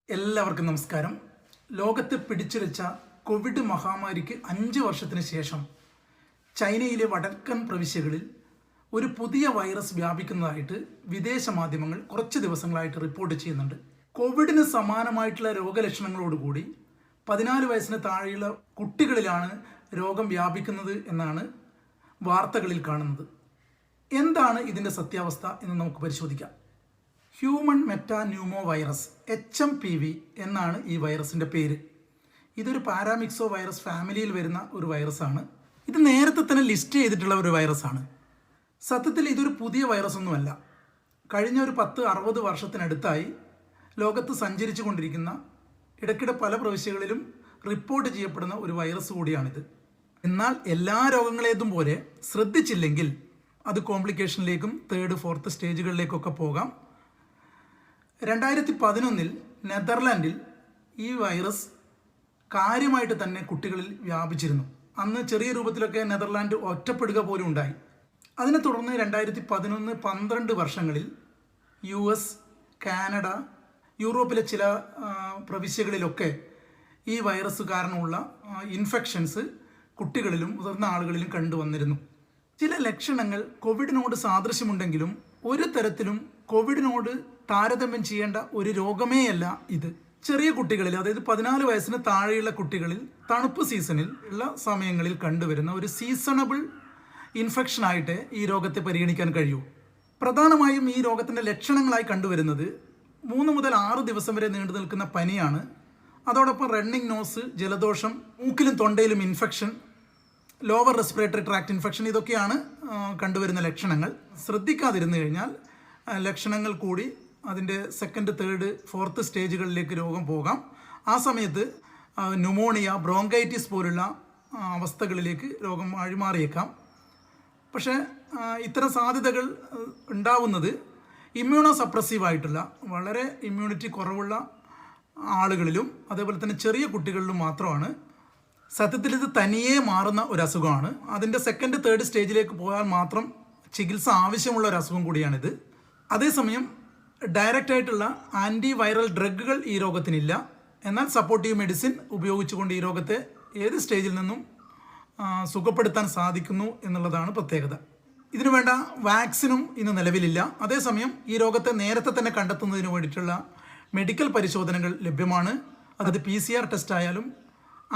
എല്ലാവർക്കും നമസ്കാരം. ലോകത്തെ പിടിച്ചുലച്ച കോവിഡ് മഹാമാരിക്ക് 5 വർഷത്തിന് ശേഷം ചൈനയിലെ വടക്കൻ പ്രവിശ്യകളിൽ ഒരു പുതിയ വൈറസ് വ്യാപിക്കുന്നതായിട്ട് വിദേശ മാധ്യമങ്ങൾ കുറച്ച് ദിവസങ്ങളായിട്ട് റിപ്പോർട്ട് ചെയ്യുന്നുണ്ട്. കോവിഡിന് സമാനമായിട്ടുള്ള രോഗലക്ഷണങ്ങളോടുകൂടി 14 വയസ്സിന് താഴെയുള്ള കുട്ടികളിലാണ് രോഗം വ്യാപിക്കുന്നത് എന്നാണ് വാർത്തകളിൽ കാണുന്നത്. എന്താണ് ഇതിൻ്റെ സത്യാവസ്ഥ എന്ന് നമുക്ക് പരിശോധിക്കാം. ഹ്യൂമൻ മെറ്റാന്യൂമോ വൈറസ് HMPV എന്നാണ് ഈ വൈറസിൻ്റെ പേര്. ഇതൊരു പാരാമിക്സോ വൈറസ് ഫാമിലിയിൽ വരുന്ന ഒരു വൈറസാണ്. ഇത് നേരത്തെ തന്നെ ലിസ്റ്റ് ചെയ്തിട്ടുള്ള ഒരു വൈറസാണ്. സത്യത്തിൽ ഇതൊരു പുതിയ വൈറസ് ഒന്നുമല്ല. കഴിഞ്ഞ ഒരു 10-60 വർഷത്തിനടുത്തായി ലോകത്ത് സഞ്ചരിച്ചു കൊണ്ടിരിക്കുന്ന, ഇടയ്ക്കിടെ പല പ്രവിശ്യകളിലും റിപ്പോർട്ട് ചെയ്യപ്പെടുന്ന ഒരു വൈറസ് കൂടിയാണിത്. എന്നാൽ എല്ലാ രോഗങ്ങളേതും പോലെ ശ്രദ്ധിച്ചില്ലെങ്കിൽ അത് കോംപ്ലിക്കേഷനിലേക്കും 3rd 4th സ്റ്റേജുകളിലേക്കൊക്കെ പോകാം. 2011 നെതർലാൻഡിൽ ഈ വൈറസ് കാര്യമായിട്ട് തന്നെ കുട്ടികളിൽ വ്യാപിച്ചിരുന്നു. അന്ന് ചെറിയ രൂപത്തിലൊക്കെ നെതർലാൻഡ് ഒറ്റപ്പെടുക പോലും ഉണ്ടായി. അതിനെ തുടർന്ന് 2011-12 വർഷങ്ങളിൽ US, കാനഡ, യൂറോപ്പിലെ ചില പ്രവിശ്യകളിലൊക്കെ ഈ വൈറസ് കാരണമുള്ള ഇൻഫെക്ഷൻസ് കുട്ടികളിലും മുതിർന്ന ആളുകളിലും കണ്ടുവന്നിരുന്നു. ചില ലക്ഷണങ്ങൾ കോവിഡിനോട് സാദൃശ്യമുണ്ടെങ്കിലും ഒരു തരത്തിലും കോവിഡിനോട് താരതമ്യം ചെയ്യേണ്ട ഒരു രോഗമേയല്ല ഇത്. ചെറിയ കുട്ടികളിൽ, അതായത് 14 വയസ്സിന് താഴെയുള്ള കുട്ടികളിൽ തണുപ്പ് സീസണിൽ ഉള്ള സമയങ്ങളിൽ കണ്ടുവരുന്ന ഒരു സീസണബിൾ ഇൻഫെക്ഷനായിട്ട് ഈ രോഗത്തെ പരിഗണിക്കാൻ കഴിയൂ. പ്രധാനമായും ഈ രോഗത്തിൻ്റെ ലക്ഷണങ്ങളായി കണ്ടുവരുന്നത് 3 മുതൽ 6 ദിവസം വരെ നീണ്ടു നിൽക്കുന്ന പനിയാണ്. അതോടൊപ്പം റണ്ണിങ് നോസ്, ജലദോഷം, മൂക്കിലും തൊണ്ടയിലും infection, lower respiratory tract infection, ഇതൊക്കെയാണ് കണ്ടുവരുന്ന ലക്ഷണങ്ങൾ. ശ്രദ്ധിക്കാതിരുന്നു കഴിഞ്ഞാൽ ലക്ഷണങ്ങൾ കൂടി അതിൻ്റെ 2nd 3rd 4th സ്റ്റേജുകളിലേക്ക് രോഗം പോകാം. ആ സമയത്ത് ന്യൂമോണിയ, ബ്രോങ്കൈറ്റിസ് പോലുള്ള അവസ്ഥകളിലേക്ക് രോഗം അഴിമാറിയേക്കാം. പക്ഷേ ഇത്തരം സാധ്യതകൾ ഉണ്ടാവുന്നത് ഇമ്മ്യൂണോ സപ്രസീവായിട്ടുള്ള, വളരെ ഇമ്മ്യൂണിറ്റി കുറവുള്ള ആളുകളിലും അതേപോലെ തന്നെ ചെറിയ കുട്ടികളിലും മാത്രമാണ്. സത്യത്തിൽ ഇത് തനിയെ മാറുന്ന ഒരു അസുഖമാണ്. അതിൻ്റെ 2nd 3rd സ്റ്റേജിലേക്ക് പോയാൽ മാത്രം ചികിത്സ ആവശ്യമുള്ള ഒരു അസുഖം കൂടിയാണിത്. അതേസമയം ഡയറക്റ്റ് ആയിട്ടുള്ള ആൻറ്റി വൈറൽ ഡ്രഗുകൾ ഈ രോഗത്തിനില്ല. എന്നാൽ സപ്പോർട്ടീവ് മെഡിസിൻ ഉപയോഗിച്ചുകൊണ്ട് ഈ രോഗത്തെ ഏത് സ്റ്റേജിൽ നിന്നും സുഖപ്പെടുത്താൻ സാധിക്കുന്നു എന്നുള്ളതാണ് പ്രത്യേകത. ഇതിനു വേണ്ട വാക്സിനും ഇന്ന് നിലവിലില്ല. അതേസമയം ഈ രോഗത്തെ നേരത്തെ തന്നെ കണ്ടെത്തുന്നതിന് വേണ്ടിയിട്ടുള്ള മെഡിക്കൽ പരിശോധനകൾ ലഭ്യമാണ്. അത് PCR ടെസ്റ്റ് ആയാലും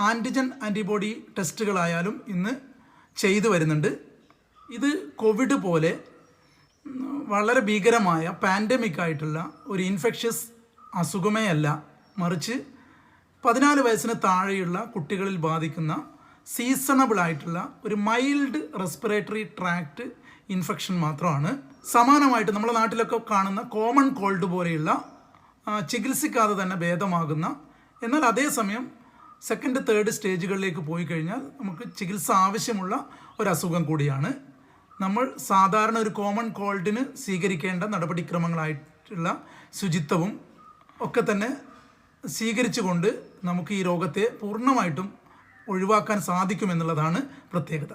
ആൻറ്റിജൻ ആൻറ്റിബോഡി ടെസ്റ്റുകളായാലും ഇന്ന് ചെയ്തു വരുന്നുണ്ട്. ഇത് കോവിഡ് പോലെ വളരെ ഭീകരമായ പാൻഡമിക് ആയിട്ടുള്ള ഒരു ഇൻഫെക്ഷ്യസ് അസുഖമേ അല്ല, മറിച്ച് 14 വയസ്സിന് താഴെയുള്ള കുട്ടികളിൽ ബാധിക്കുന്ന സീസണബിൾ ആയിട്ടുള്ള ഒരു മൈൽഡ് റെസ്പിറേറ്ററി ട്രാക്ട് ഇൻഫെക്ഷൻ മാത്രമാണ്. സമാനമായിട്ട് നമ്മുടെ നാട്ടിലൊക്കെ കാണുന്ന കോമൺ കോൾഡ് പോലെയുള്ള ചികിത്സിക്കാതെ തന്നെ ഭേദമാകുന്ന, എന്നാൽ അതേസമയം 2nd 3rd സ്റ്റേജുകളിലേക്ക് പോയി കഴിഞ്ഞാൽ നമുക്ക് ചികിത്സ ആവശ്യമുള്ള ഒരു അസുഖം കൂടിയാണ്. നമ്മൾ സാധാരണ ഒരു കോമൺ കോൾഡിന് സ്വീകരിക്കേണ്ട നടപടിക്രമങ്ങളായിട്ടുള്ള ശുചിത്വവും ഒക്കെ തന്നെ സ്വീകരിച്ചുകൊണ്ട് നമുക്ക് ഈ രോഗത്തെ പൂർണ്ണമായിട്ടും ഒഴിവാക്കാൻ സാധിക്കുമെന്നുള്ളതാണ് പ്രത്യേകത.